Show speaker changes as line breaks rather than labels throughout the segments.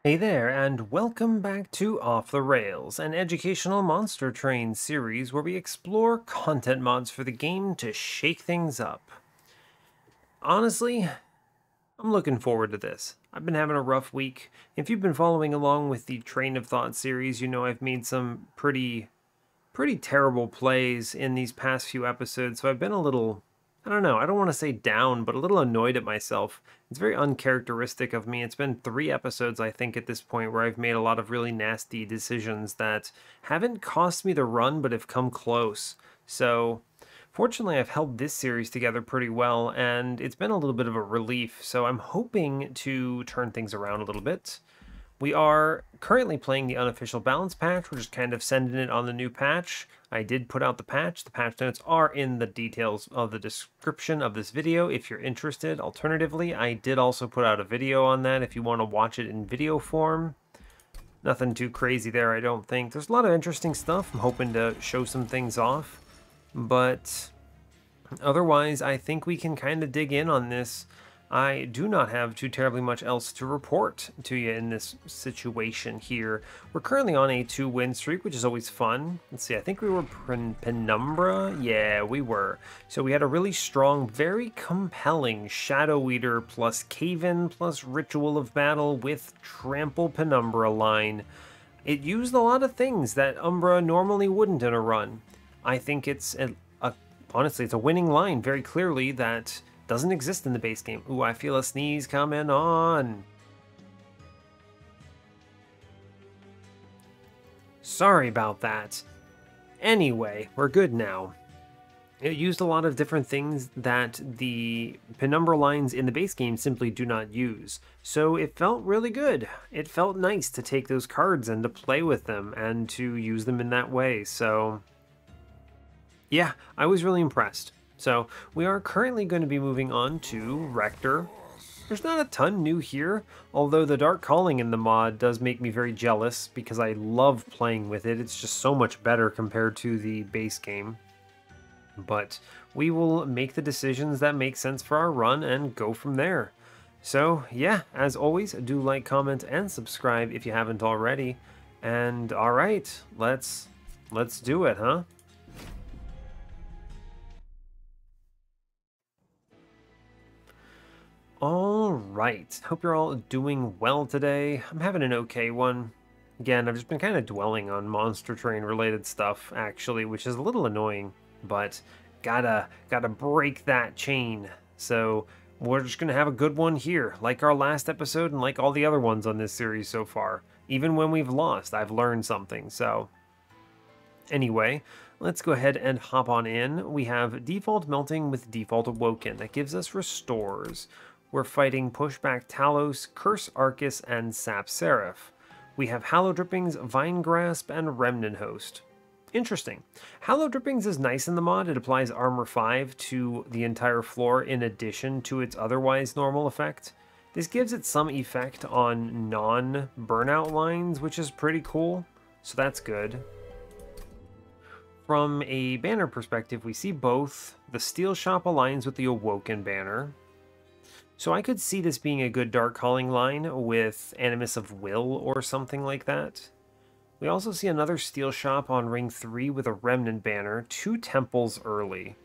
Hey there, and welcome back to Off the Rails, an educational monster train series where we explore content mods for the game to shake things up. Honestly, I'm looking forward to this. I've been having a rough week. If you've been following along with the Train of Thought series, you know I've made some pretty terrible plays in these past few episodes, so I've been a little, I don't know, I don't want to say down, but a little annoyed at myself. It's very uncharacteristic of me. It's been 3 episodes, I think, at this point, where I've made a lot of really nasty decisions that haven't cost me the run, but have come close. So, fortunately, I've held this series together pretty well, and it's been a little bit of a relief, so I'm hoping to turn things around a little bit. We are currently playing the Unofficial Balance Patch. We're just kind of sending it on the new patch. I did put out the patch. The patch notes are in the details of the description of this video if you're interested. Alternatively, I did also put out a video on that if you want to watch it in video form. Nothing too crazy there, I don't think. There's a lot of interesting stuff. I'm hoping to show some things off. But otherwise, I think we can kind of dig in on this. I do not have too terribly much else to report to you in this situation here. We're currently on a 2-win streak, which is always fun. Let's see, I think we were Penumbra? Yeah, we were. So we had a really strong, very compelling Shadow Eater plus Cave-In plus Ritual of Battle with Trample Penumbra line. It used a lot of things that Umbra normally wouldn't in a run. I think it's, honestly, it's a winning line very clearly that doesn't exist in the base game. Ooh, I feel a sneeze coming on. Sorry about that. Anyway, we're good now. It used a lot of different things that the Penumbra lines in the base game simply do not use. So it felt really good. It felt nice to take those cards and to play with them and to use them in that way. So yeah, I was really impressed. So we are currently going to be moving on to Rector. There's not a ton new here, although the Dark Calling in the mod does make me very jealous because I love playing with it. It's just so much better compared to the base game. But we will make the decisions that make sense for our run and go from there. So yeah, as always, do like, comment, and subscribe if you haven't already. And alright, let's do it, huh? Alright, hope you're all doing well today. I'm having an okay one. Again, I've just been kind of dwelling on Monster Train related stuff, actually, which is a little annoying, but gotta break that chain. So we're just gonna have a good one here, like our last episode and like all the other ones on this series so far. Even when we've lost, I've learned something, so anyway, let's go ahead and hop on in. We have Default Melting with Default Awoken. That gives us Restores. We're fighting Pushback Talos, Curse Arcus, and Sap Seraph. We have Hallow Drippings, Vine Grasp, and Remnant Host. Interesting. Hallow Drippings is nice in the mod. It applies Armor 5 to the entire floor in addition to its otherwise normal effect. This gives it some effect on non-burnout lines, which is pretty cool, so that's good. From a banner perspective, we see both. The Steel Shop aligns with the Awoken banner. So I could see this being a good Dark Calling line with Animus of Will or something like that. We also see another Steel Shop on Ring 3 with a Remnant banner, 2 temples early.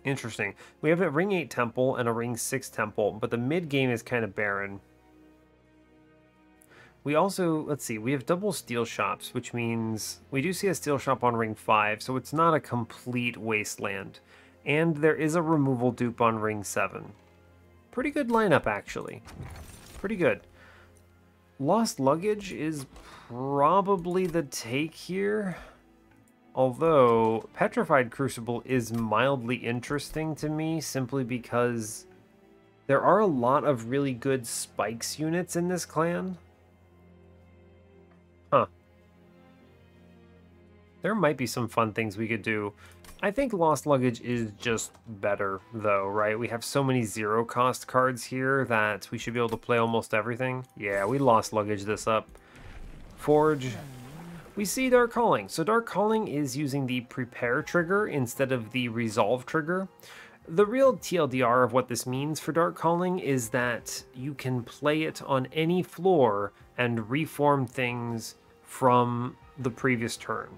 Interesting. We have a Ring 8 temple and a Ring 6 temple, but the mid-game is kind of barren. We also, let's see, we have double Steel Shops, which means we do see a Steel Shop on Ring 5, so it's not a complete wasteland. And there is a removal dupe on Ring 7. Pretty good lineup, actually. Pretty good. Lost Luggage is probably the take here. Although, Petrified Crucible is mildly interesting to me, simply because there are a lot of really good Spikes units in this clan. Huh. There might be some fun things we could do. I think Lost Luggage is just better, though, right? We have so many zero-cost cards here that we should be able to play almost everything. Yeah, we Lost Luggage this up. Forge. We see Dark Calling. So Dark Calling is using the Prepare trigger instead of the Resolve trigger. The real TLDR of what this means for Dark Calling is that you can play it on any floor and reform things from the previous turn.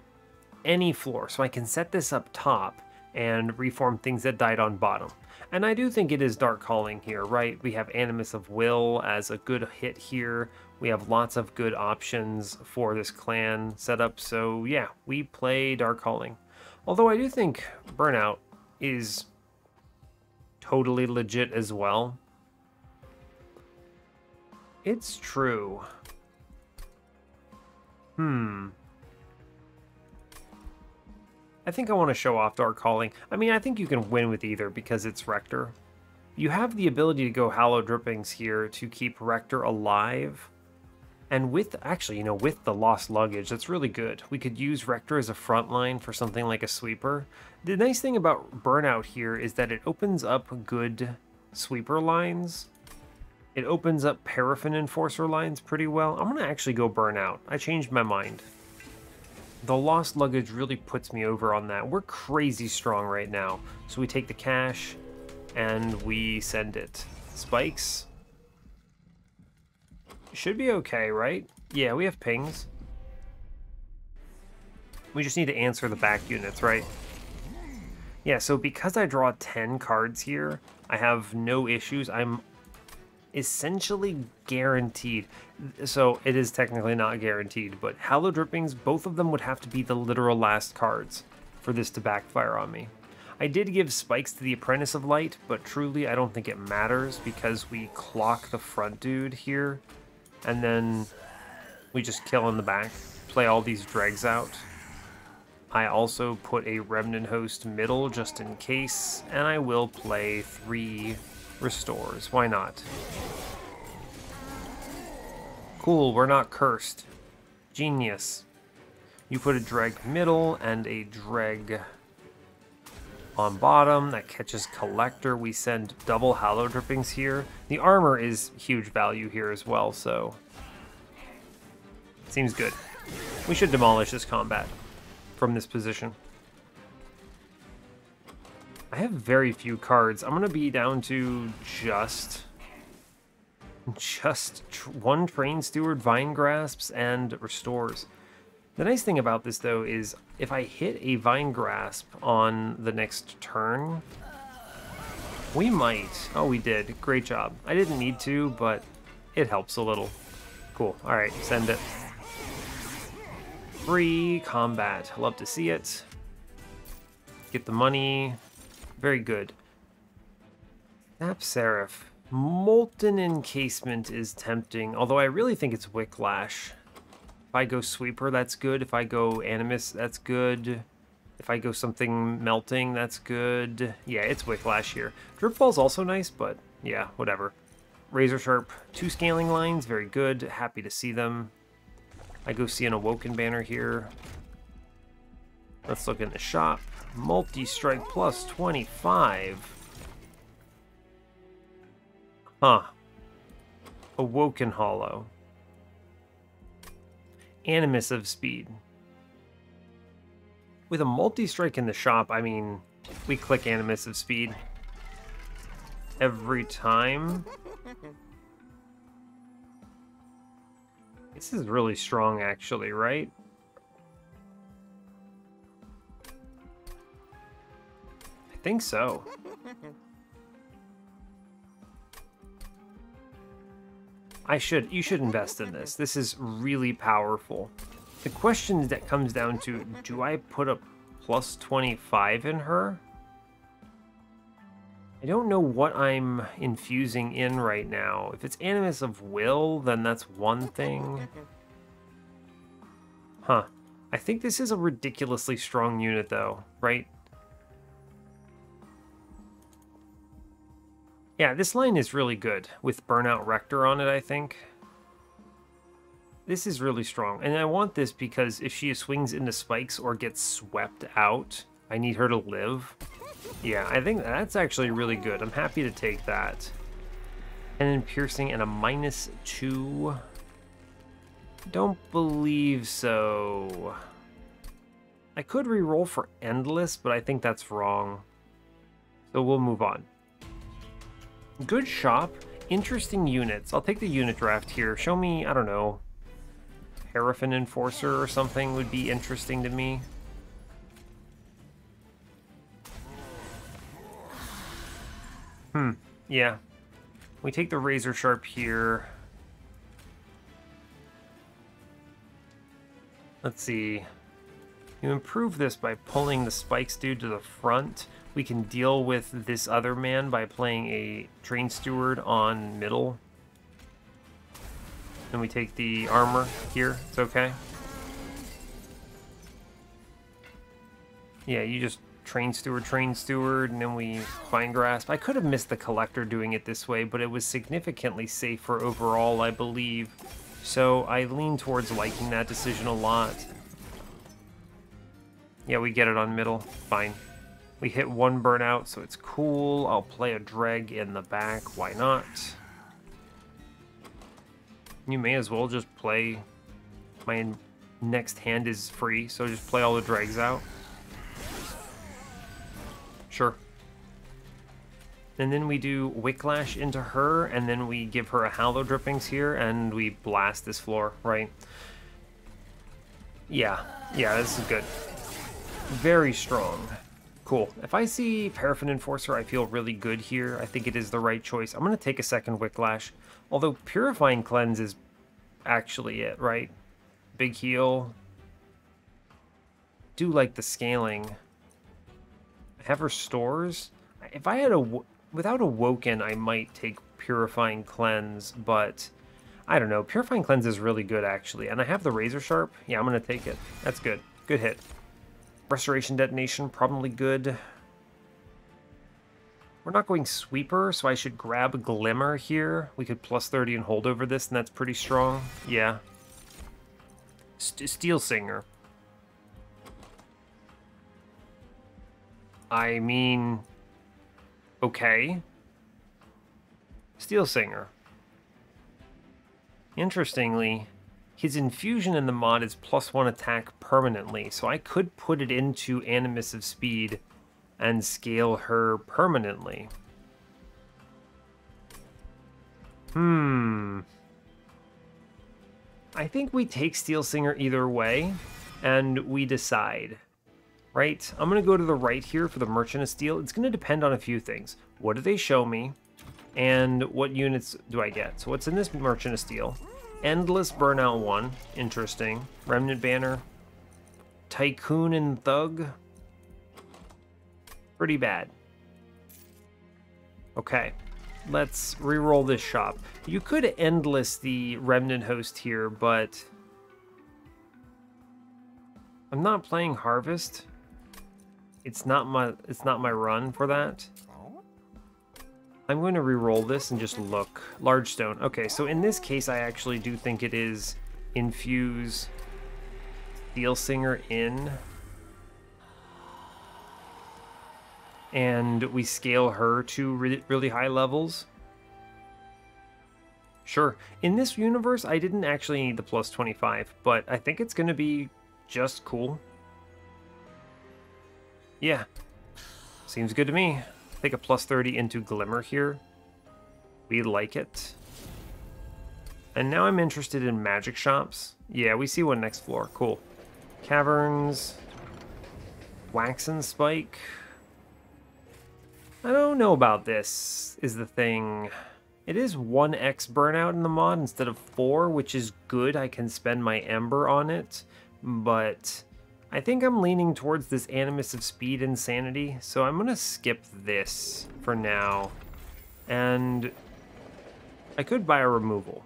Any floor. So I can set this up top and reform things that died on bottom. And I do think it is Dark Calling here, right? We have Animus of Will as a good hit here. We have lots of good options for this clan setup. So yeah, we play Dark Calling. Although I do think Burnout is totally legit as well. It's true. I think I want to show off Dark Calling. I mean, I think you can win with either because it's Rector. You have the ability to go Hallowed Drippings here to keep Rector alive. And with, actually, you know, with the Lost Luggage, that's really good. We could use Rector as a front line for something like a sweeper. The nice thing about Burnout here is that it opens up good sweeper lines. It opens up Paraffin Enforcer lines pretty well. I'm going to actually go Burnout. I changed my mind. The Lost Luggage really puts me over on that. We're crazy strong right now. So we take the cash and we send it. Spikes. Should be okay, right? Yeah, we have pings. We just need to answer the back units, right? Yeah, so because I draw 10 cards here, I have no issues. I'm essentially guaranteed. So it is technically not guaranteed, but Hallowed Drippings, both of them would have to be the literal last cards for this to backfire on me. I did give spikes to the Apprentice of Light, but truly I don't think it matters because we clock the front dude here, and then we just kill in the back, play all these dregs out. I also put a Remnant Host middle just in case, and I will play 3 restores. Why not? Cool, we're not cursed. Genius. You put a dreg middle and a dreg on bottom. That catches Collector. We send double Hallowed Drippings here. The armor is huge value here as well, so seems good. We should demolish this combat from this position. I have very few cards. I'm going to be down to just one Train Steward, Vine Grasps, and Restores. The nice thing about this, though, is if I hit a Vine Grasp on the next turn, we might. Oh, we did. Great job. I didn't need to, but it helps a little. Cool. All right, send it. Free combat. Love to see it. Get the money. Very good. Snap Seraph. Molten Encasement is tempting, although I really think it's Wicklash. If I go Sweeper, that's good. If I go Animus, that's good. If I go something Melting, that's good. Yeah, it's Wicklash here. Dripfall's also nice, but yeah, whatever. Razor Sharp, 2 scaling lines, very good. Happy to see them. I go see an Awoken banner here. Let's look in the shop. Multi-strike plus 25. Huh. Awoken Hollow. Animus of Speed. With a multi-strike in the shop, I mean, we click Animus of Speed every time. This is really strong, actually, right? I think so. You should invest in this. This is really powerful. The question that comes down to, do I put a plus 25 in her? I don't know what I'm infusing in right now. If it's Animus of Will, then that's one thing. Huh. I think this is a ridiculously strong unit, though, right? Yeah, this line is really good with Burnout Rector on it, I think. This is really strong, and I want this because if she swings into spikes or gets swept out, I need her to live. Yeah, I think that's actually really good. I'm happy to take that. And then Piercing and a -2. Don't believe so. I could re-roll for Endless, but I think that's wrong. So we'll move on. Good shop. Interesting units. I'll take the unit draft here. Show me, I don't know, Paraffin Enforcer or something would be interesting to me. Yeah. We take the Razor Sharp here. Let's see. You improve this by pulling the Spikes dude to the front. We can deal with this other man by playing a Train Steward on middle. And we take the armor here. It's okay. Yeah, you just Train Steward, and then we Fine Grasp. I could have missed the Collector doing it this way, but it was significantly safer overall, I believe. So I lean towards liking that decision a lot. Yeah, we get it on middle. Fine. We hit one burnout, so it's cool. I'll play a Dreg in the back. Why not? You may as well just play... My next hand is free, so just play all the Dregs out. Sure. And then we do Wicklash into her, and then we give her a Hallow Drippings here, and we blast this floor, right? Yeah, this is good. Very strong. Cool. If I see Paraffin Enforcer, I feel really good here. I think it is the right choice. I'm going to take a second Wicklash, although Purifying Cleanse is actually it, right? Big heal. Do like the scaling. Have restores. If I had without Awoken, I might take Purifying Cleanse, but I don't know. Purifying Cleanse is really good, actually. And I have the Razor Sharp. Yeah, I'm going to take it. That's good. Good hit. Restoration Detonation, probably good. We're not going Sweeper, so I should grab Glimmer here. We could plus 30 and hold over this, and that's pretty strong. Yeah. Steelsinger. I mean, okay. Steelsinger. Interestingly, his infusion in the mod is +1 attack permanently, so I could put it into Animus of Speed and scale her permanently. I think we take Steelsinger either way, and we decide. Right? I'm going to go to the right here for the Merchant of Steel. It's going to depend on a few things. What do they show me? And what units do I get? So what's in this Merchant of Steel? Endless Burnout 1. Interesting. Remnant Banner. Tycoon and Thug. Pretty bad. Okay. Let's re-roll this shop. You could endless the Remnant Host here, but I'm not playing Harvest. It's not my run for that. I'm going to re-roll this and just look. Large Stone. Okay, so in this case, I actually do think it is infuse Steelsinger in. And we scale her to really high levels. Sure. In this universe, I didn't actually need the plus 25, but I think it's going to be just cool. Yeah, seems good to me. Take a plus 30 into Glimmer here. We like it. And now I'm interested in magic shops. Yeah, we see one next floor. Cool. Caverns. Wax and Spike. I don't know about this, is the thing. It is 1x burnout in the mod instead of 4, which is good. I can spend my Ember on it, but I think I'm leaning towards this Animus of Speed Insanity, so I'm going to skip this for now. And I could buy a removal.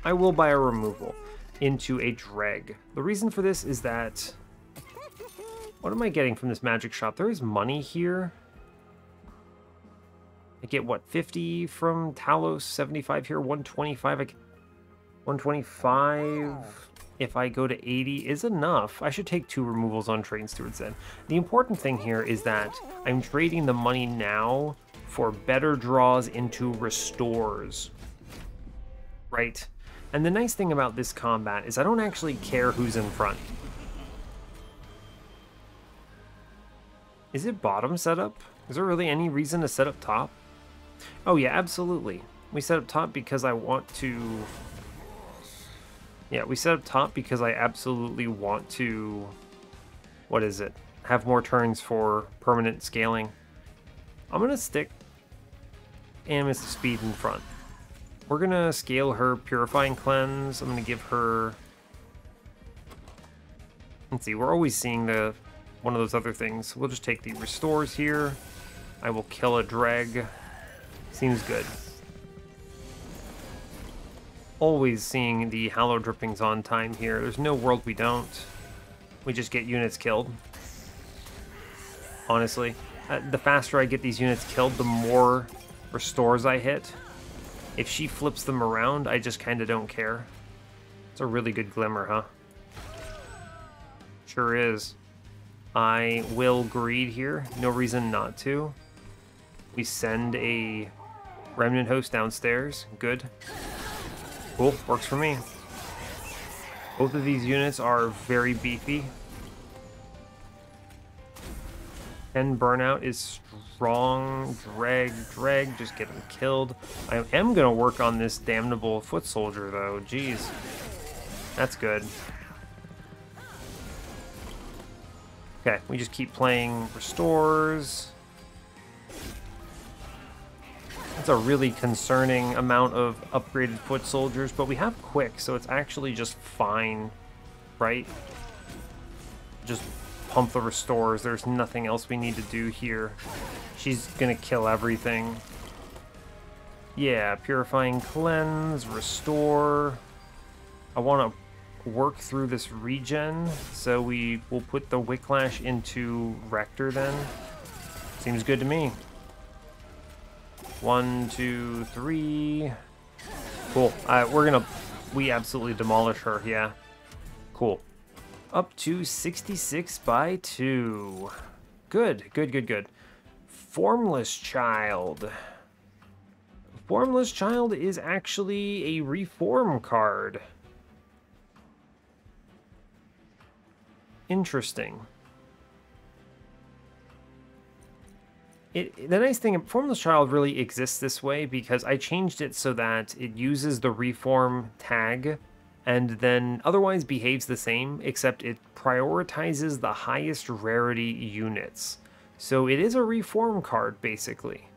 I will buy a removal into a Dreg. The reason for this is that... What am I getting from this magic shop? There is money here. I get, what, 50 from Talos, 75 here, 125. 125... If I go to 80 is enough. I should take 2 removals on Train Stewards then. The important thing here is that I'm trading the money now for better draws into restores. Right? And the nice thing about this combat is I don't actually care who's in front. Is it bottom setup? Is there really any reason to set up top? Oh yeah, absolutely. We set up top because I want to... Yeah, we set up top because I absolutely want to... What is it? Have more turns for permanent scaling. I'm going to stick Animus Speed in front. We're going to scale her Purifying Cleanse. I'm going to give her... Let's see, we're always seeing one of those other things. We'll just take the Restores here. I will kill a Dreg. Seems good. Always seeing the Hallow Drippings on time here. There's no world we don't. We just get units killed. Honestly, the faster I get these units killed, the more Restores I hit. If she flips them around, I just kind of don't care. It's a really good Glimmer, huh? Sure is. I will greed here. No reason not to. We send a Remnant Host downstairs. Good. Cool. Works for me. Both of these units are very beefy. 10 burnout is strong. Drag, just get him killed. I am going to work on this damnable foot soldier, though. Jeez. That's good. Okay, we just keep playing Restores. That's a really concerning amount of upgraded foot soldiers, but we have Quick, so it's actually just fine, right? Just pump the Restores. There's nothing else we need to do here. She's gonna kill everything. Yeah, Purifying Cleanse, Restore. I want to work through this regen, so we will put the Wicklash into Rector then. Seems good to me. 1, 2, 3. Cool. We absolutely demolish her, yeah. Cool. Up to 66 by 2. Good. Formless Child. Formless Child is actually a reform card. Interesting. The nice thing, Formless Child really exists this way because I changed it so that it uses the reform tag and then otherwise behaves the same, except it prioritizes the highest rarity units. So it is a reform card, basically.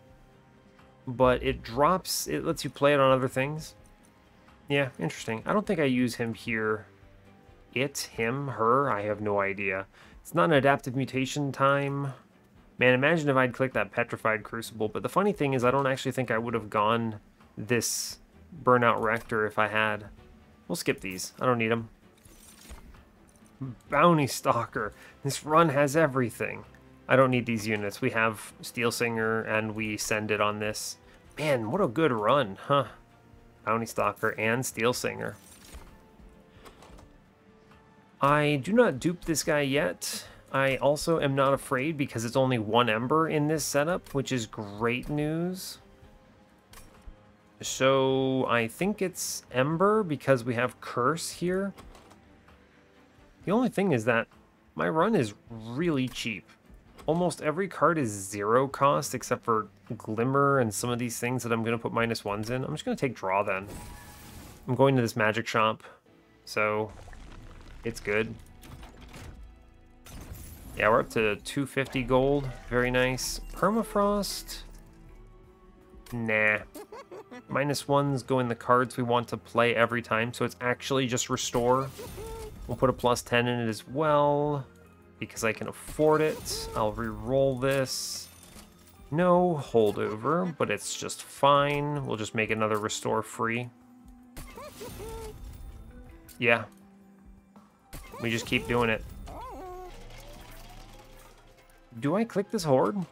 But it lets you play it on other things. Yeah, interesting. I don't think I use him here. Him, her, I have no idea. It's not an adaptive mutation time. Man, imagine if I'd clicked that Petrified Crucible, but the funny thing is I don't actually think I would have gone this Burnout Rector if I had. We'll skip these. I don't need them. Bounty Stalker. This run has everything. I don't need these units. We have Steelsinger, and we send it on this. Man, what a good run, huh? Bounty Stalker and Steelsinger. I do not dupe this guy yet. I also am not afraid because it's only 1 Ember in this setup, which is great news. So I think it's Ember because we have Curse here. The only thing is that my run is really cheap. Almost every card is 0 cost except for Glimmer and some of these things that I'm going to put -1s in. I'm just going to take Draw then. I'm going to this magic shop, so it's good. Yeah, we're up to 250 gold. Very nice. Permafrost? Nah. -1s go in the cards we want to play every time, so it's actually just Restore. We'll put a +10 in it as well, because I can afford it. I'll re-roll this. No holdover, but it's just fine. We'll just make another Restore free. Yeah. We just keep doing it. Do I click this Horde?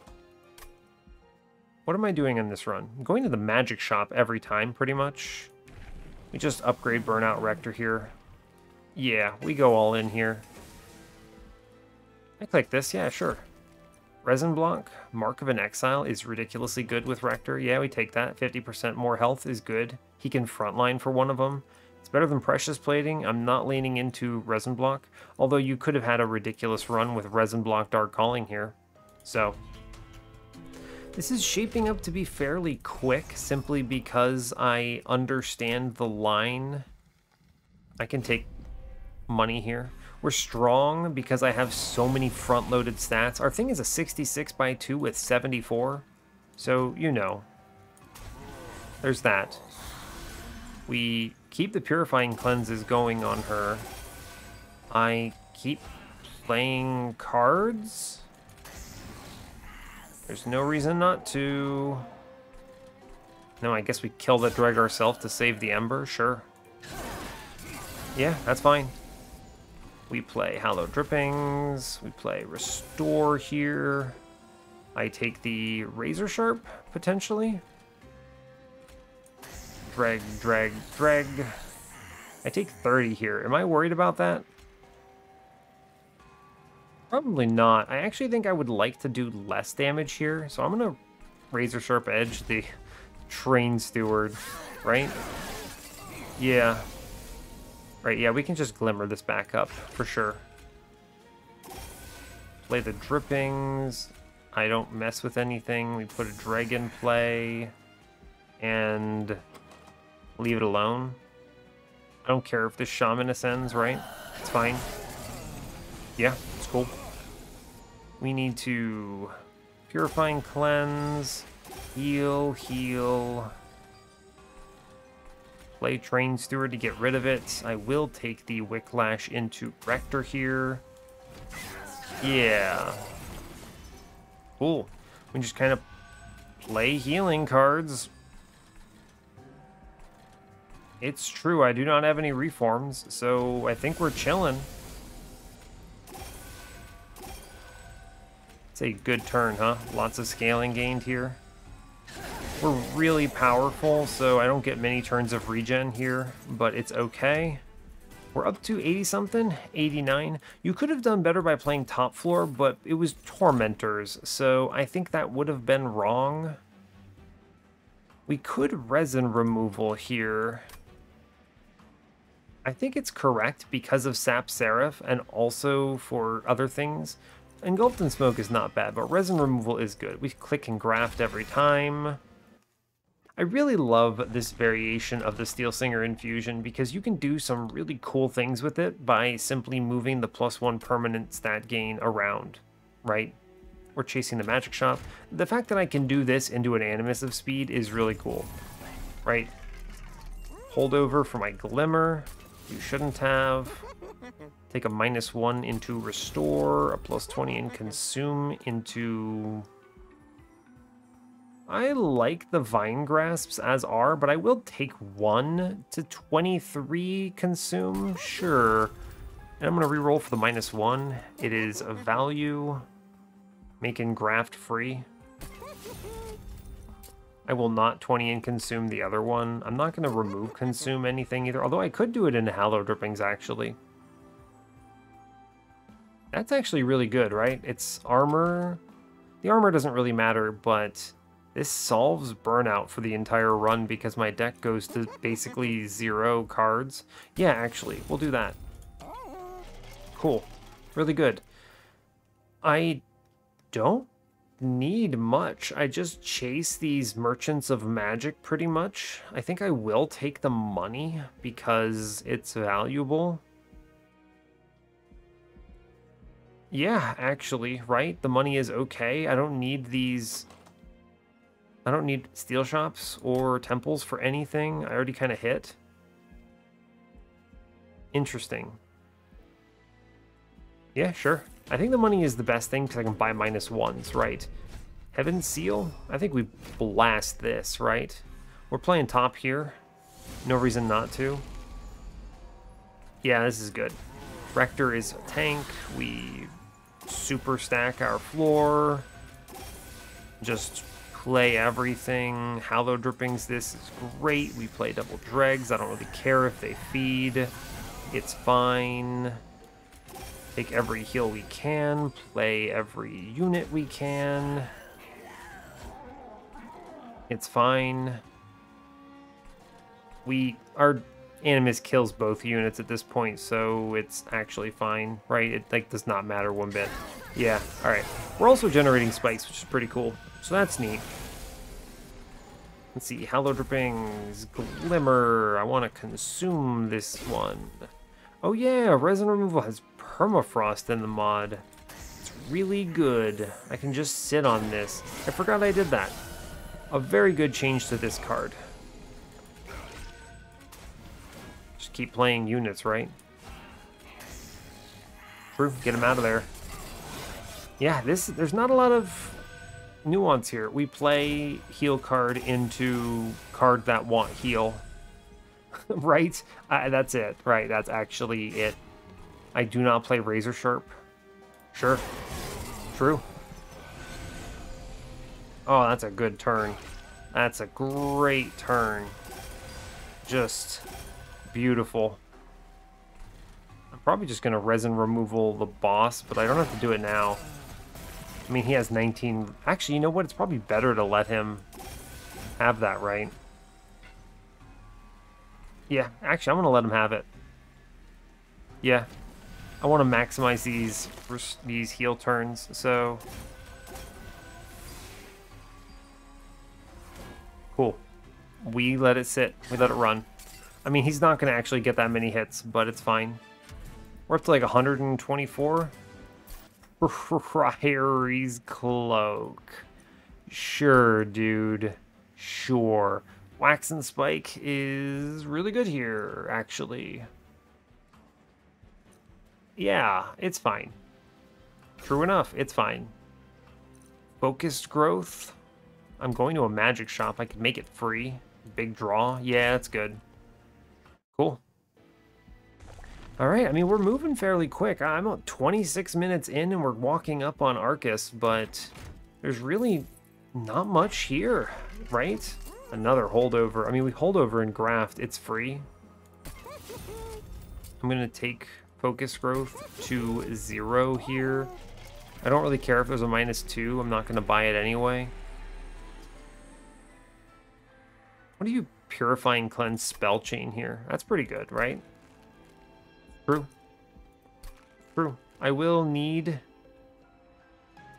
What am I doing in this run? I'm going to the magic shop every time, pretty much. We just upgrade Burnout Rector here. Yeah, we go all in here. I click this, yeah, sure. Resin Block, Mark of an Exile is ridiculously good with Rector. Yeah, we take that. 50% more health is good. He can frontline for one of them. It's better than Precious Plating. I'm not leaning into Resin Block, although you could have had a ridiculous run with Resin Block Dark Calling here. So, This is shaping up to be fairly quick, simply because I understand the line. I can take money here. We're strong because I have so many front-loaded stats. Our thing is a 66 by 2 with 74. So, you know. There's that. We keep the Purifying Cleanses going on her. I keep playing cards. There's no reason not to. No, I guess we kill the Dreg ourselves to save the Ember, sure. Yeah, that's fine. We play Hallowed Drippings, we play Restore here. I take the Razor Sharp, potentially. Dreg, drag, drag. I take 30 here. Am I worried about that? Probably not. I actually think I would like to do less damage here, so I'm gonna Razor Sharp Edge the Train Steward, right? Yeah. Right, yeah, we can just Glimmer this back up, for sure. Play the Drippings. I don't mess with anything. We put a Dreg in play. And leave it alone. I don't care if this Shaman ascends, right? It's fine. Yeah, it's cool. We need to Purifying Cleanse, heal, heal. Play Train Steward to get rid of it. I will take the Wicklash into Rector here. Yeah. Cool. We just kind of play healing cards. It's true, I do not have any reforms, so I think we're chilling. It's a good turn, huh? Lots of scaling gained here. We're really powerful, so I don't get many turns of regen here, but it's okay. We're up to 80-something, 89. You could have done better by playing top floor, but it was Tormentors, so I think that would have been wrong. We could Resin Removal here. I think it's correct because of Sap Seraph and also for other things. Engulfed in Smoke is not bad, but Resin Removal is good. We click and graft every time. I really love this variation of the Steelsinger infusion because you can do some really cool things with it by simply moving the +1 permanent stat gain around, right? Or chasing the magic shop. The fact that I can do this into an Animus of Speed is really cool, right? Holdover for my Glimmer. You shouldn't have. Take a -1 into Restore, a +20 in Consume into... I like the Vine Grasps as are, but I will take 1 to 23 Consume, sure. And I'm going to reroll for the -1. It is a value, making Graft free. I will not 20 in Consume the other one. I'm not going to remove Consume anything either, although I could do it in Hallowed Drippings, actually. That's actually really good, right? It's armor. The armor doesn't really matter, but this solves burnout for the entire run because my deck goes to basically 0 cards. Yeah, actually, we'll do that. Cool. Really good. I don't need much. I just chase these Merchants of Magic pretty much. I think I will take the money because it's valuable. Yeah, actually, right? The money is okay. I don't need these... I don't need steel shops or temples for anything. I already kind of hit. Interesting. Yeah, sure. I think the money is the best thing because I can buy -1s, right? Heaven's Seal? I think we blast this, right? We're playing top here. No reason not to. Yeah, this is good. Rector is a tank. We super stack our floor. Just play everything. Hallowed Drippings, this is great. We play double dregs. I don't really care if they feed. It's fine. Take every heal we can. Play every unit we can. It's fine. Our Animus kills both units at this point, so it's actually fine, right? It like does not matter one bit. Yeah, alright. We're also generating spikes, which is pretty cool. So that's neat. Let's see, Hallow Drippings, Glimmer. I want to consume this one. Oh yeah, resin removal has permafrost in the mod. It's really good. I can just sit on this. I forgot I did that. A very good change to this card. Just keep playing units, right? True, get him out of there. Yeah, there's not a lot of nuance here. We play heal card into card that want heal. Right? That's it. Right, that's actually it. I do not play Razor Sharp. Sure. True. Oh, that's a good turn. That's a great turn. Just beautiful. I'm probably just going to resin removal the boss, but I don't have to do it now. I mean, he has 19... Actually, you know what? It's probably better to let him have that, right? Yeah, actually, I'm going to let him have it. Yeah. I want to maximize these heal turns, so... Cool. We let it sit. We let it run. I mean, he's not going to actually get that many hits, but it's fine. We're up to like 124. Priory's Cloak. Sure, dude. Sure. Wax and Spike is really good here, actually. Yeah, it's fine. True enough, it's fine. Focused Growth. I'm going to a magic shop. I could make it free. Big draw. Yeah, that's good. Cool. All right, I mean, we're moving fairly quick. I'm about 26 minutes in and we're walking up on Arcus, but there's really not much here, right? Another holdover. I mean, we holdover and graft. It's free. I'm going to take focus growth to 0 here. I don't really care if there's a -2. I'm not going to buy it anyway. What do you Purifying Cleanse spell chain here? That's pretty good, right? True. True. I will need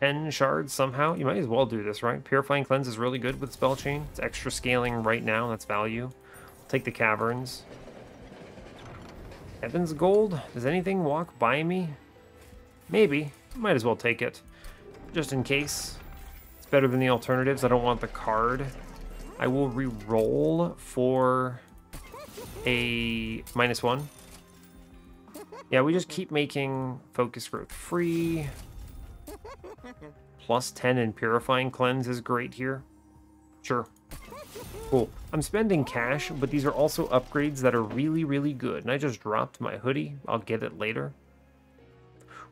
10 shards somehow. You might as well do this, right? Purifying Cleanse is really good with spell chain. It's extra scaling right now. That's value. I'll take the caverns. Heaven's Gold? Does anything walk by me? Maybe. Might as well take it. Just in case. It's better than the alternatives. I don't want the card. I will re-roll for a -1. Yeah, we just keep making focus growth free. +10 in Purifying Cleanse is great here. Sure. Cool. I'm spending cash, but these are also upgrades that are really, really good. And I just dropped my hoodie. I'll get it later.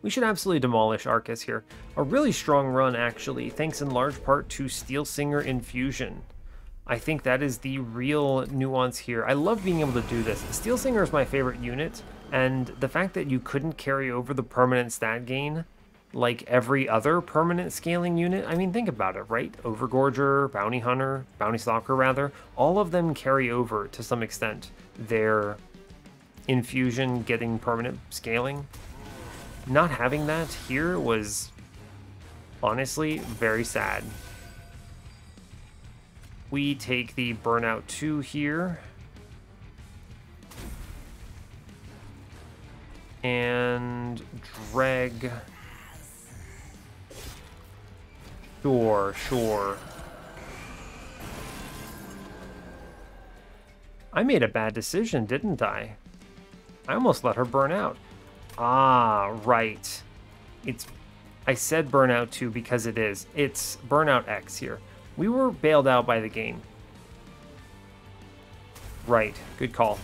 We should absolutely demolish Arcus here. A really strong run, actually, thanks in large part to Steelsinger Infusion. I think that is the real nuance here. I love being able to do this. Steelsinger is my favorite unit, and the fact that you couldn't carry over the permanent stat gain like every other permanent scaling unit, I mean, think about it, right? Overgorger, Bounty Hunter, Bounty Stalker rather, all of them carry over to some extent their infusion getting permanent scaling. Not having that here was honestly very sad. We take the Burnout 2 here. And drag. Sure, sure. I made a bad decision, didn't I? I almost let her burn out. Ah, right. I said Burnout 2 because it is. It's Burnout X here. We were bailed out by the game. Right, good call.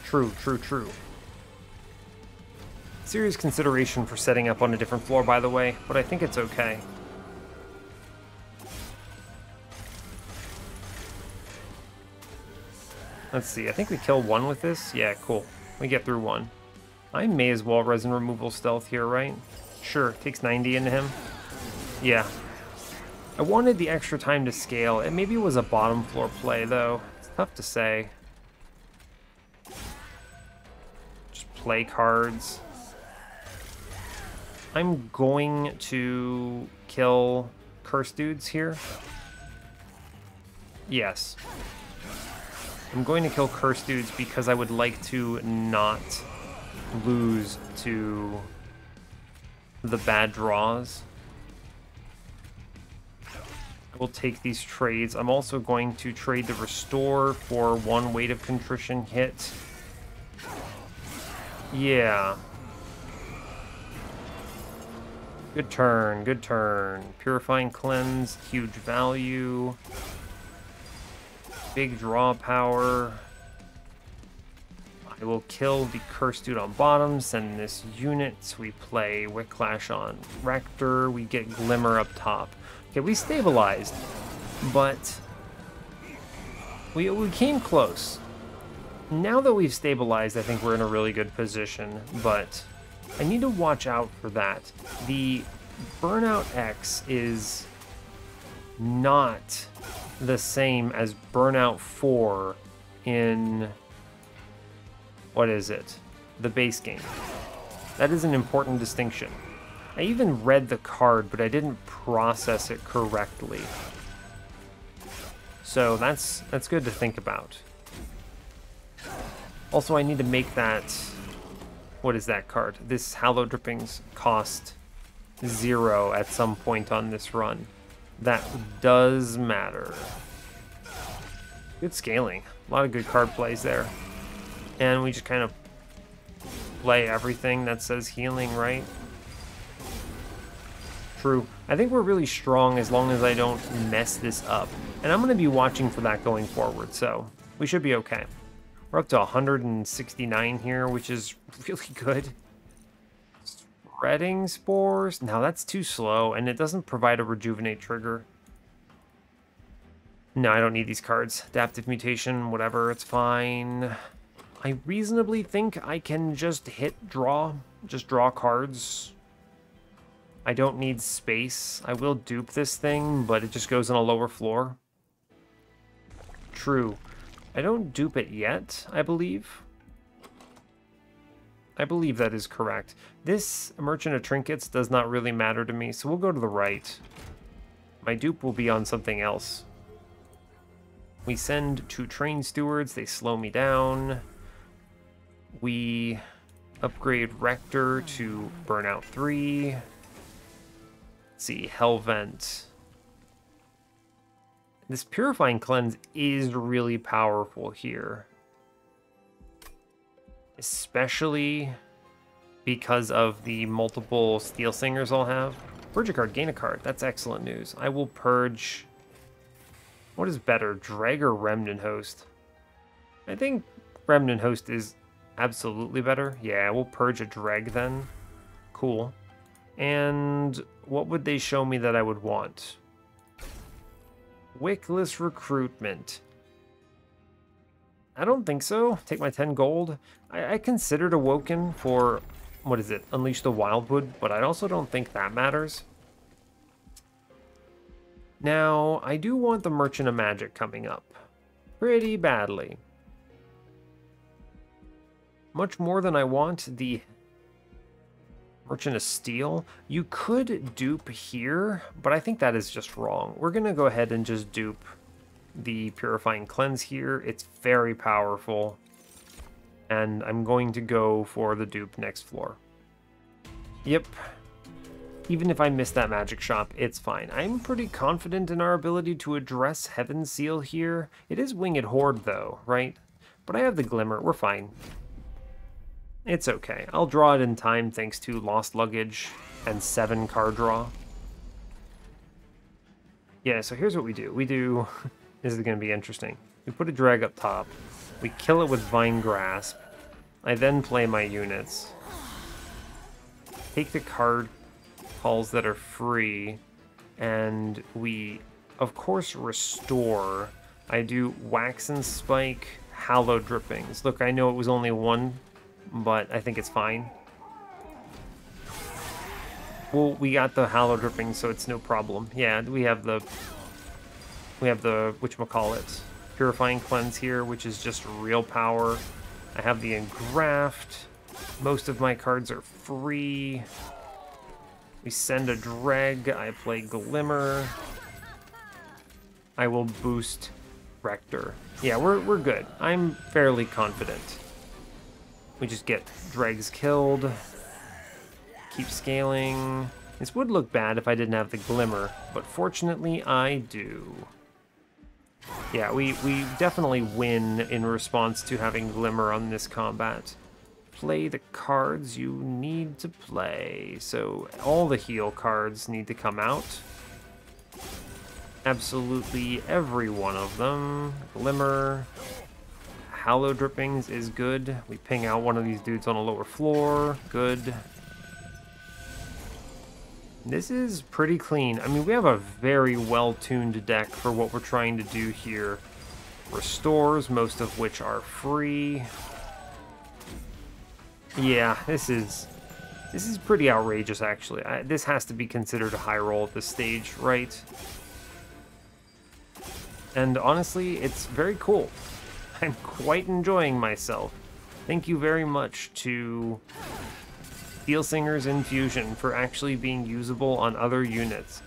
True, true, true. Serious consideration for setting up on a different floor, by the way, but I think it's okay. Let's see, I think we kill 1 with this. Yeah, cool. We get through 1. I may as well resin removal stealth here, right? Sure, takes 90 into him. Yeah. I wanted the extra time to scale. It maybe was a bottom floor play, though. It's tough to say. Just play cards. I'm going to kill curse dudes here? Yes. I'm going to kill curse dudes because I would like to not lose to the bad draws. I will take these trades. I'm also going to trade the restore for 1 Weight of Contrition hit. Yeah. Good turn, good turn. Purifying Cleanse, huge value. Big draw power. I will kill the Curse Dude on bottom, send this unit. We play Wicklash on Rector. We get Glimmer up top. Okay, we stabilized, but we came close. Now that we've stabilized, I think we're in a really good position, but I need to watch out for that. The Burnout X is not the same as Burnout 4 in, what is it? The base game. That is an important distinction. I even read the card, but I didn't process it correctly. So that's good to think about. Also, I need to make that... What is that card? This Hallowed Drippings cost 0 at some point on this run. That does matter. Good scaling. A lot of good card plays there. And we just kind of play everything that says healing, right? True. I think we're really strong as long as I don't mess this up. And I'm going to be watching for that going forward, so we should be okay. We're up to 169 here, which is really good. Spreading Spores? Now that's too slow, and it doesn't provide a Rejuvenate trigger. No, I don't need these cards. Adaptive Mutation, whatever, it's fine. I reasonably think I can just hit draw. Just draw cards. I don't need space. I will dupe this thing, but it just goes on a lower floor. True. I don't dupe it yet, I believe. I believe that is correct. This Merchant of Trinkets does not really matter to me, so we'll go to the right. My dupe will be on something else. We send 2 Train Stewards, they slow me down. We upgrade Rector to Burnout 3. Let's see, Hellvent. This Purifying Cleanse is really powerful here. Especially because of the multiple Steelsingers I'll have. Purge a card, gain a card. That's excellent news. I will purge... What is better, Dreg or Remnant Host? I think Remnant Host is absolutely better. Yeah, we'll purge a Dreg then. Cool. And what would they show me that I would want? Wickless Recruitment. I don't think so. Take my 10 gold. I considered Awoken for, what is it, Unleash the Wildwood, but I also don't think that matters. Now, I do want the Merchant of Magic coming up. Pretty badly. Much more than I want the Merchant of Steel. You could dupe here, but I think that is just wrong. We're going to go ahead and just dupe the Purifying Cleanse here. It's very powerful. And I'm going to go for the dupe next floor. Yep. Even if I miss that magic shop, it's fine. I'm pretty confident in our ability to address Heaven's Seal here. It is Winged Horde though, right? But I have the Glimmer. We're fine. It's okay. I'll draw it in time thanks to Lost Luggage and 7 card draw. Yeah, so here's what we do. We do... This is going to be interesting. We put a drag up top. We kill it with Vine Grasp. I then play my units. Take the card calls that are free. And we, of course, restore. I do Wax and Spike, Hallowed Drippings. Look, I know it was only 1, but I think it's fine. Well, we got the Hallowed Drippings, so it's no problem. Yeah, we have the whatchamacallit, Purifying Cleanse here, which is just real power. I have the Engraft. Most of my cards are free. We send a dreg, I play Glimmer. I will boost Rector. Yeah, we're good. I'm fairly confident. We just get dregs killed. Keep scaling. This would look bad if I didn't have the Glimmer, but fortunately I do. Yeah, we definitely win in response to having Glimmer on this combat. Play the cards you need to play. So all the heal cards need to come out. Absolutely every one of them. Glimmer. Hallow Drippings is good. We ping out one of these dudes on a lower floor. Good. This is pretty clean. I mean, we have a very well-tuned deck for what we're trying to do here. Restores, most of which are free. Yeah, this is pretty outrageous, actually. This has to be considered a high roll at this stage, right? And honestly, it's very cool. I'm quite enjoying myself. Thank you very much to Steelsinger's Infusion for actually being usable on other units.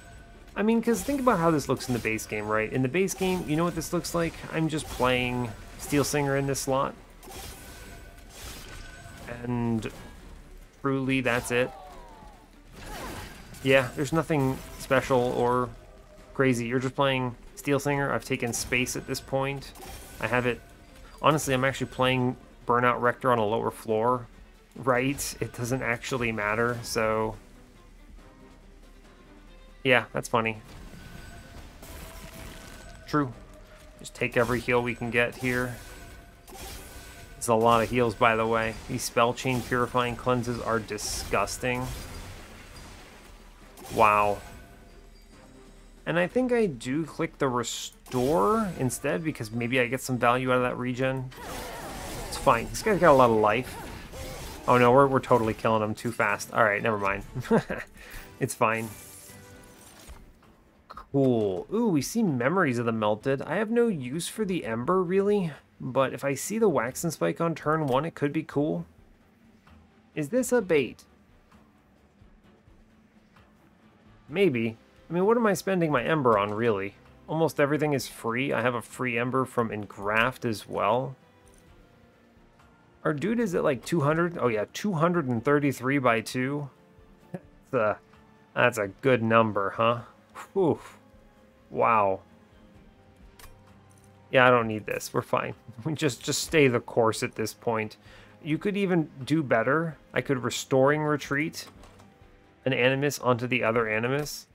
I mean, because think about how this looks in the base game, right? In the base game, you know what this looks like? I'm just playing Steelsinger in this slot. And truly, that's it. Yeah, there's nothing special or crazy. You're just playing Steelsinger. I've taken space at this point. I have it... Honestly, I'm actually playing Burnout Rector on a lower floor. Right? It doesn't actually matter, so... Yeah, that's funny. True. Just take every heal we can get here. It's a lot of heals, by the way. These Spell Chain Purifying Cleanses are disgusting. Wow. And I think I do click the Restore instead, because maybe I get some value out of that regen. It's fine. This guy's got a lot of life. Oh no, we're totally killing him too fast. Alright, never mind. It's fine. Cool. Ooh, we see Memories of the Melted. I have no use for the Ember, really. But if I see the Waxen Spike on turn 1, it could be cool. Is this a bait? Maybe. I mean, what am I spending my Ember on, really? Almost everything is free. I have a free Ember from Engraft as well. Our dude is at like 200. Oh yeah, 233 by 2. That's a good number, huh? Whew. Wow. Yeah, I don't need this. We're fine. We just stay the course at this point. You could even do better. I could Restoring Retreat an Animus onto the other Animus.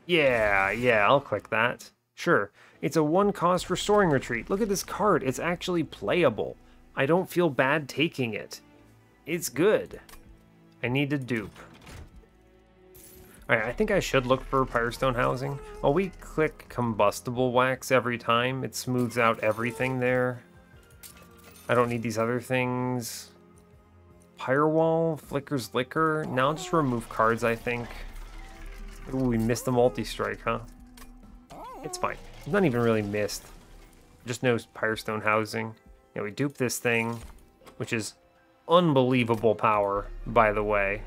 Yeah, I'll click that. Sure. It's a 1-cost Restoring Retreat. Look at this card. It's actually playable. I don't feel bad taking it. It's good. I need to dupe. Alright, I think I should look for Pyrostone Housing. Well, we click Combustible Wax every time. It smooths out everything there. I don't need these other things. Firewall, Flicker's Liquor. Now I'll just remove cards, I think. Ooh, we missed the multi-strike, huh? It's fine. It's not even really missed. Just no Pyrostone Housing. Yeah, we dupe this thing, which is unbelievable power, by the way.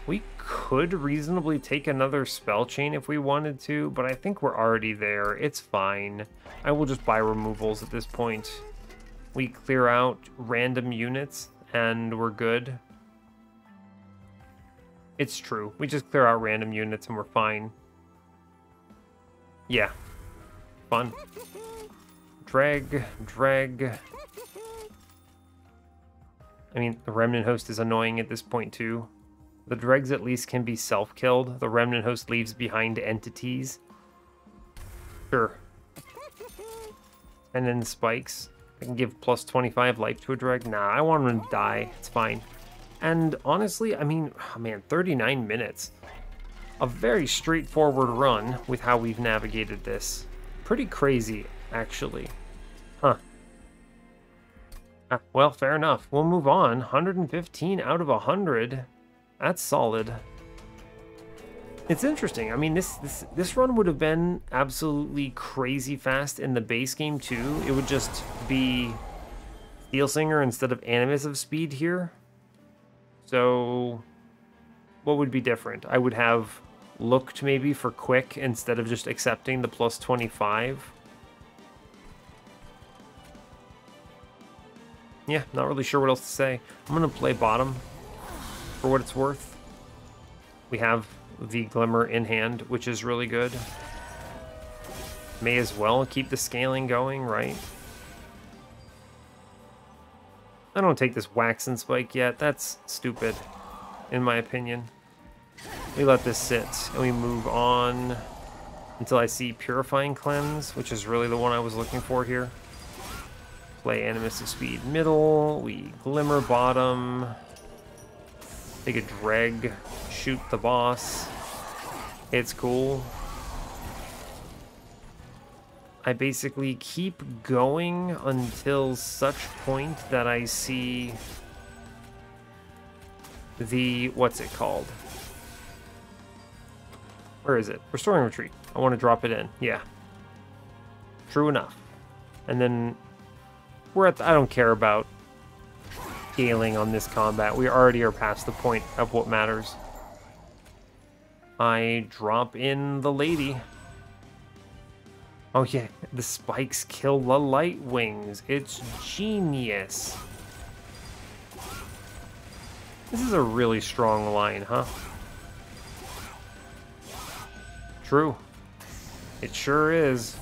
We could reasonably take another Spell Chain if we wanted to, but I think we're already there. It's fine. I will just buy removals at this point. We clear out random units, and we're good. It's true. We just clear out random units, and we're fine. Yeah. Fun. Drag. I mean, the Remnant Host is annoying at this point, too. The dregs at least can be self-killed. The Remnant Host leaves behind entities. Sure. And then spikes. I can give plus 25 life to a dreg. Nah, I want him to die. It's fine. And honestly, I mean, oh man, 39 minutes. A very straightforward run with how we've navigated this. Pretty crazy, actually. Huh. Well, fair enough. We'll move on. 115 out of 100. That's solid. It's interesting. I mean, this run would have been absolutely crazy fast in the base game too. It would just be Steelsinger instead of Animus of speed here. So what would be different? I would have looked maybe for quick instead of just accepting the plus 25. Yeah, not really sure what else to say. I'm going to play bottom for what it's worth. We have the Glimmer in hand, which is really good. May as well keep the scaling going, right? I don't take this Wax and Spike yet. That's stupid, in my opinion. We let this sit, and we move on until I see Purifying Cleanse, which is really the one I was looking for here. Play Animistic Speed middle, we Glimmer bottom, take a Dreg, shoot the boss. It's cool. I basically keep going until such point that I see the, what's it called? Where is it? Restoring Retreat. I want to drop it in. Yeah. True enough. And then we're at the, I don't care about scaling on this combat. We already are past the point of what matters. I drop in the lady. Oh yeah, the spikes kill the light wings. It's genius. This is a really strong line, huh? True. It sure is.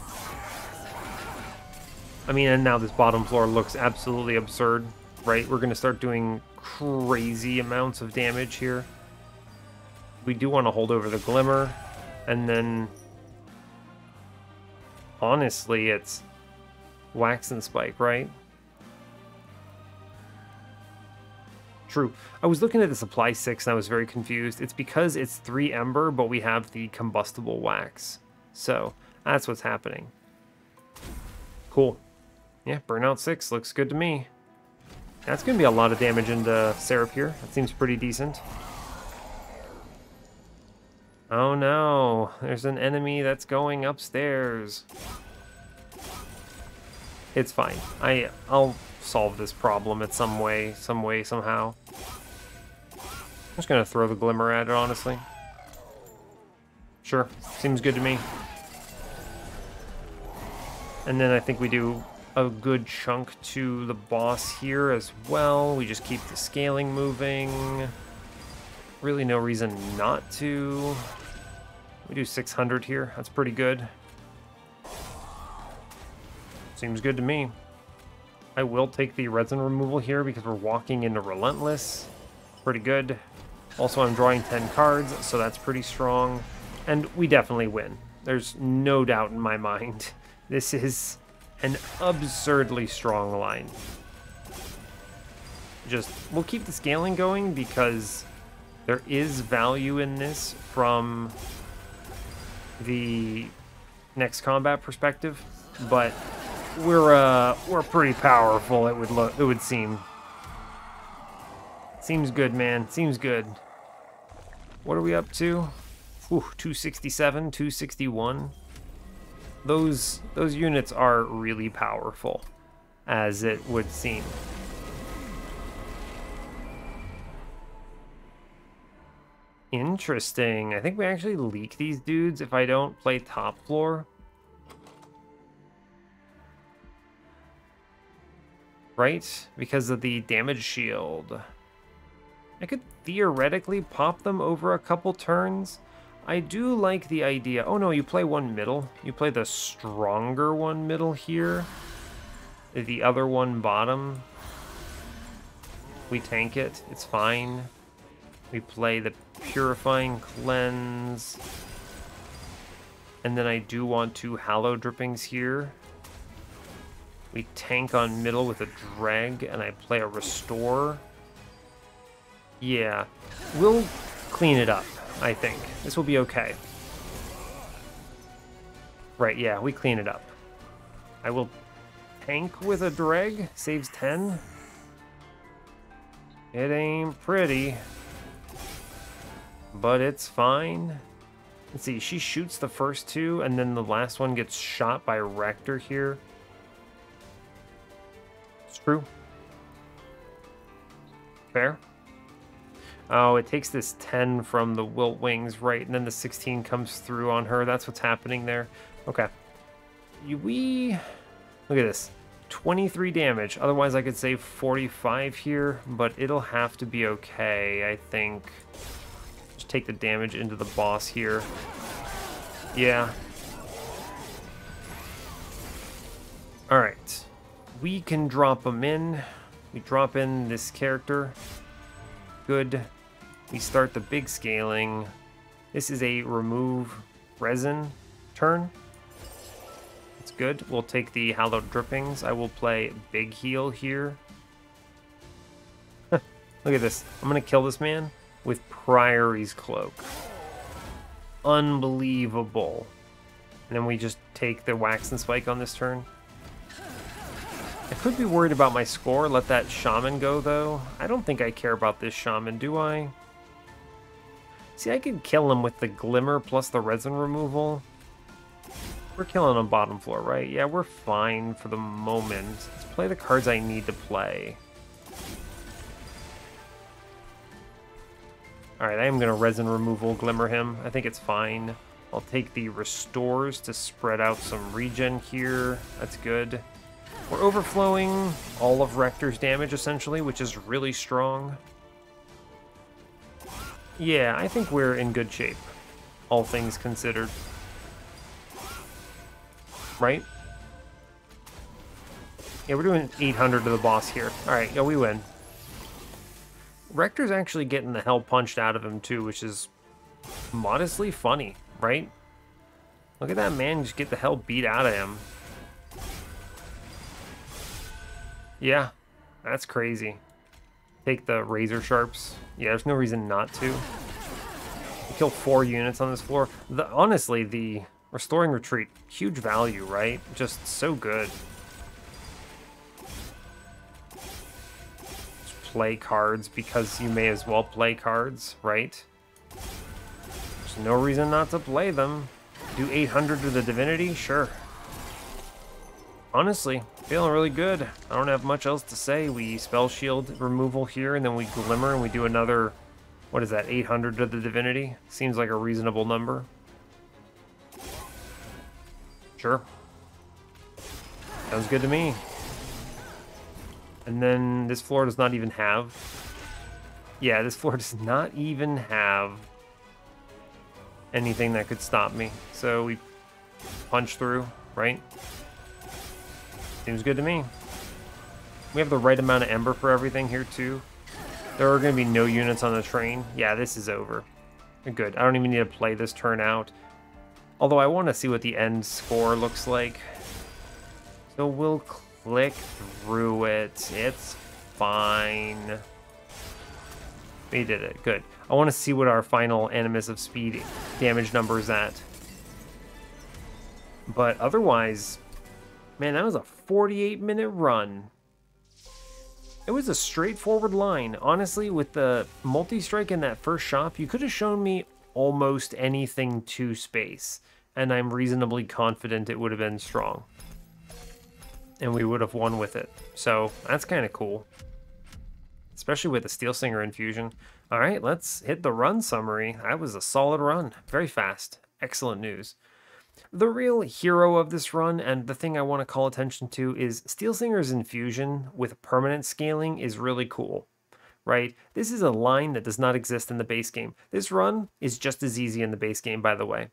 I mean, and now this bottom floor looks absolutely absurd, right? We're going to start doing crazy amounts of damage here. We do want to hold over the Glimmer, and then honestly, it's Wax and Spike, right? True. I was looking at the supply 6 and I was very confused. It's because it's 3 Ember, but we have the combustible wax. So, that's what's happening. Cool. Yeah, Burnout 6 looks good to me. That's going to be a lot of damage into Seraph here. That seems pretty decent. Oh no, there's an enemy that's going upstairs. It's fine. I'll solve this problem in some way, somehow. I'm just gonna throw the Glimmer at it, honestly. Sure, seems good to me. And then I think we do a good chunk to the boss here as well. We just keep the scaling moving. Really no reason not to. We do 600 here. That's pretty good. Seems good to me. I will take the resin removal here because we're walking into Relentless. Pretty good. Also, I'm drawing 10 cards, so that's pretty strong. And we definitely win. There's no doubt in my mind. This is an absurdly strong line. We'll keep the scaling going because there is value in this from the next combat perspective, but we're pretty powerful. It would seem. Seems good, man. Seems good. What are we up to? Ooh, 267, 261. Those units are really powerful, as it would seem. Interesting. I think we actually leak these dudes if I don't play top floor. Right? Because of the damage shield. I could theoretically pop them over a couple turns. I do like the idea. Oh no, you play one middle. You play the stronger one middle here. The other one bottom. We tank it. It's fine. We play the Purifying Cleanse. And then I do want 2 Hallow Drippings here. We tank on middle with a Drag, and I play a Restore. Yeah, we'll clean it up, I think. This will be okay. Right, yeah, we clean it up. I will tank with a Drag, saves 10. It ain't pretty, but it's fine. Let's see, she shoots the first 2, and then the last one gets shot by Rector here. It's true. Fair. Oh, it takes this 10 from the Wilt Wings, right? And then the 16 comes through on her. That's what's happening there. Okay. We... Look at this. 23 damage. Otherwise, I could save 45 here, but it'll have to be okay, I think. Just take the damage into the boss here. Yeah. Alright. We can drop them in. We drop in this character. Good. We start the big scaling. This is a remove resin turn. It's good. We'll take the hallowed drippings. I will play big heal here. Look at this. I'm going to kill this man with Priory's Cloak. Unbelievable. And then we just take the Wax and Spike on this turn. I could be worried about my score. Let that Shaman go, though. I don't think I care about this Shaman, do I? See, I could kill him with the Glimmer plus the resin removal. We're killing on bottom floor, right? Yeah, we're fine for the moment. Let's play the cards I need to play. Alright, I am going to resin removal Glimmer him. I think it's fine. I'll take the Restores to spread out some regen here. That's good. We're overflowing all of Rector's damage, essentially, which is really strong. Yeah, I think we're in good shape, all things considered. Right? Yeah, we're doing 800 to the boss here. Alright, yeah, we win. Rector's actually getting the hell punched out of him, too, which is modestly funny, right? Look at that man just get the hell beat out of him. Yeah, that's crazy. Take the Razor Sharps. Yeah, there's no reason not to. We kill 4 units on this floor. Honestly, the Restoring Retreat, huge value, right? Just so good. Just play cards because you may as well play cards, right? There's no reason not to play them. Do 800 to the Divinity? Sure. Honestly, feeling really good. I don't have much else to say. We Spell Shield removal here, and then we Glimmer, and we do another, what is that, 800 to the Divinity? Seems like a reasonable number. Sure. Sounds good to me. And then this floor does not even have... Yeah, this floor does not even have anything that could stop me. So we punch through, right? Seems good to me. We have the right amount of Ember for everything here, too. There are going to be no units on the train. Yeah, this is over. Good. I don't even need to play this turn out. Although I want to see what the end score looks like. So we'll click through it. It's fine. We did it. Good. I want to see what our final Animus of Speed damage number is at. But otherwise... Man, that was a 48-minute run. It was a straightforward line. Honestly, with the multi-strike in that first shop, you could have shown me almost anything to space. And I'm reasonably confident it would have been strong. And we would have won with it. So, that's kind of cool. Especially with the Steelsinger infusion. Alright, let's hit the run summary. That was a solid run. Very fast. Excellent news. The real hero of this run, and the thing I want to call attention to, is Steelsinger's infusion with permanent scaling is really cool, right? This is a line that does not exist in the base game. This run is just as easy in the base game, by the way.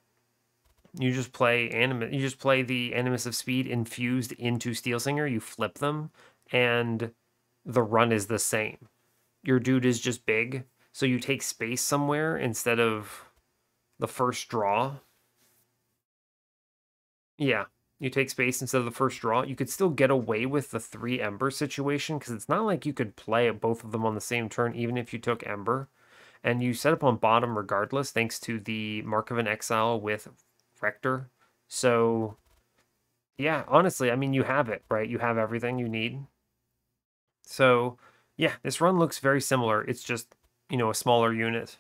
You just play the Animus of Speed infused into Steelsinger, you flip them, and the run is the same. Your dude is just big, so you take space somewhere instead of the first draw. Yeah, you take space instead of the first draw. You could still get away with the 3 Ember situation, because it's not like you could play both of them on the same turn, even if you took Ember. And you set up on bottom regardless, thanks to the Mark of an Exile with Rector. So, yeah, honestly, I mean, you have it, right? You have everything you need. So, yeah, this run looks very similar. It's just, you know, a smaller unit.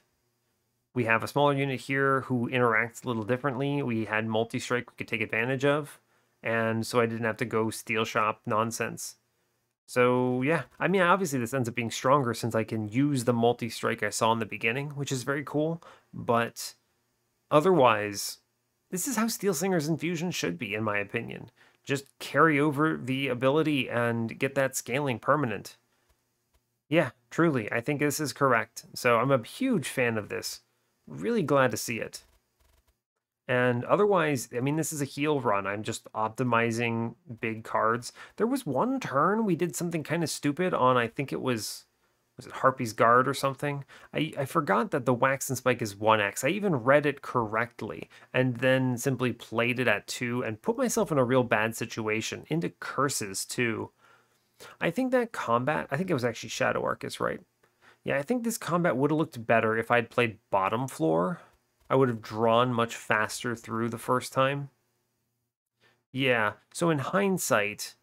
We have a smaller unit here who interacts a little differently. We had multi-strike we could take advantage of, and so I didn't have to go steel shop nonsense. So yeah, I mean, obviously this ends up being stronger since I can use the multi-strike I saw in the beginning, which is very cool. But otherwise, this is how Steelsinger's Infusion should be, in my opinion. Just carry over the ability and get that scaling permanent. Yeah, truly, I think this is correct. So I'm a huge fan of this. Really glad to see it. And otherwise, I mean, this is a heal run. I'm just optimizing big cards. There was one turn we did something kind of stupid on, I think was it Harpy's Guard or something? I forgot that the Wax and Spike is 1x. I even read it correctly and then simply played it at 2 and put myself in a real bad situation, into curses too. I think that combat, I think it was actually Shadow Arcus, right? Yeah, I think this combat would have looked better if I'd played bottom floor. I would have drawn much faster through the first time. Yeah, so in hindsight,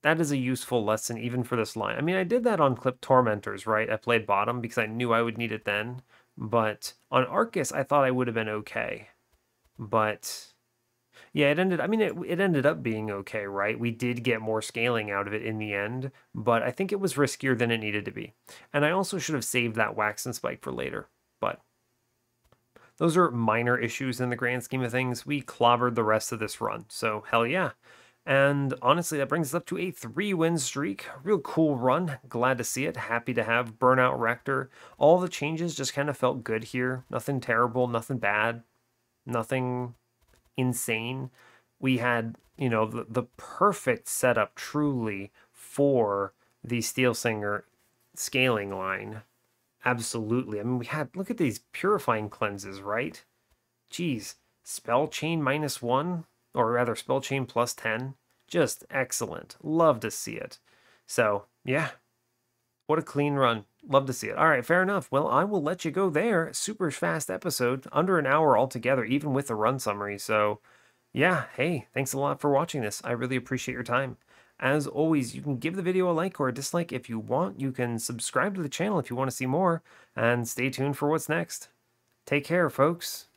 that is a useful lesson even for this line. I mean, I did that on Clip Tormentors, right? I played bottom because I knew I would need it then. But on Arcus, I thought I would have been okay. But yeah, it ended up being okay, right? We did get more scaling out of it in the end, but I think it was riskier than it needed to be. And I also should have saved that Wax and Spike for later. But those are minor issues in the grand scheme of things. We clobbered the rest of this run, so hell yeah. And honestly, that brings us up to a 3-win streak. Real cool run. Glad to see it. Happy to have Burnout Rector. All the changes just kind of felt good here. Nothing terrible, nothing bad, nothing insane. We had, the perfect setup truly for the Steelsinger scaling line. Absolutely. I mean, look at these purifying cleanses, right? Geez, spell chain -1, or rather spell chain +10. Just excellent. Love to see it. So, yeah, what a clean run. Love to see it. All right, fair enough. Well, I will let you go there. Super fast episode, under an hour altogether, even with the run summary. So, yeah, hey, thanks a lot for watching this. I really appreciate your time. As always, you can give the video a like or a dislike if you want. You can subscribe to the channel if you want to see more, and stay tuned for what's next. Take care, folks.